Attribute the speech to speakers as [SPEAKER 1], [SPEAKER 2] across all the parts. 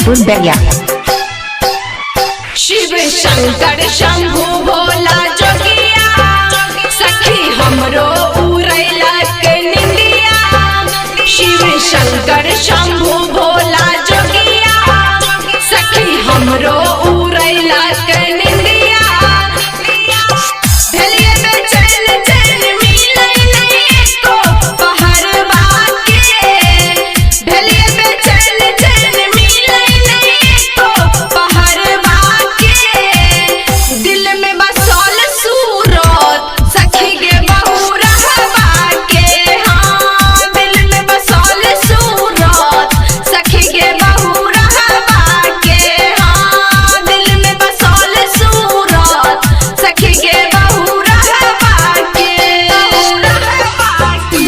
[SPEAKER 1] बसतपुर बैरिया।
[SPEAKER 2] शिव शंकर शंभु भोला जोगिया सखी हमरो उड़ैला के निंदिया। शिव शंकर शंभु भोला जोगिया सखी हमरो उड़ैला के निंदिया। भेलिए बेचैन चैन मिलै नहीं एको पहरवा के। भेलिए बेचैन चैन मिलै नहीं एको पहरवा के। दिल में बसल सूरत सखी गे बहू रहबा के। हाँ दिल में बसल सूरत सखी गे बहू रहबा के। हाँ दिल में बसल सूरत सखी गे बहू रहबा के। बहू रहबा के।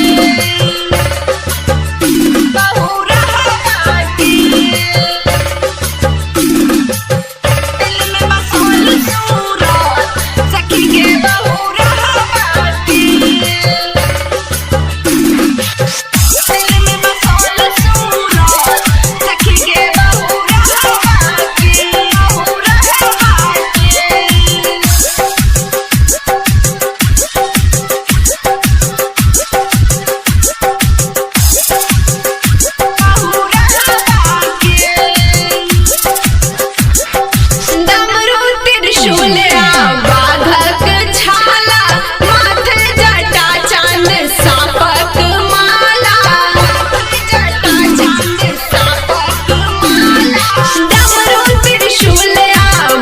[SPEAKER 2] दिल में बसल सूरत सखी गे बहू रहबा के। दिल में बसल सूरत सखी गे बहू रहबा के। बहू रहबा के। डमरू त्रिशूल बाघक छाला माथे जटा चांद सांपक माला। जटा चांद सांपक माला। डमरू त्रिशूल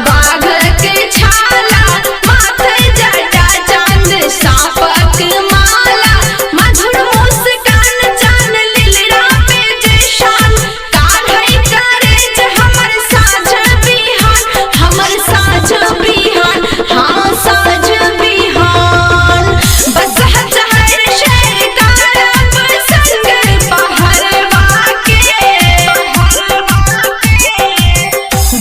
[SPEAKER 2] बाघक छाला माथे जटा चांद सांपक माला। मधुर मुस्कान चान लीलरा पे जैशान काढ़ै करेज हमर साँझ बिहान। हमर साँझ बिहान हाँ साँझ बिहान। बसह चहर शेर करब संग पहरवा के।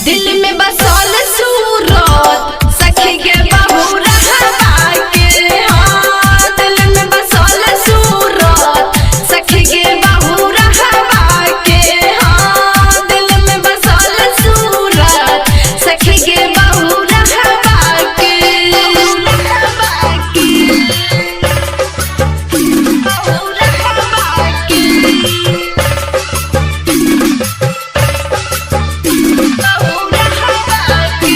[SPEAKER 2] दिल में बसल सूरत सखी गे बहू रहबा के। हाँ दिल में बसल सूरत सखी गे बहू रहबा के। हाँ दिल में बसल सूरत सखी गे बहू रहबा के। बहू रहबा के। बहू रहबा के। बहू रहबा के।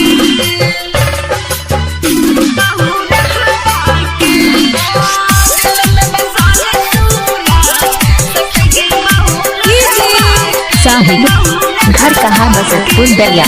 [SPEAKER 2] दिल में बसल सूरत सखी गे बहू रहबा के।
[SPEAKER 1] साहिब घर कहाँ बसतपुर बैरिया।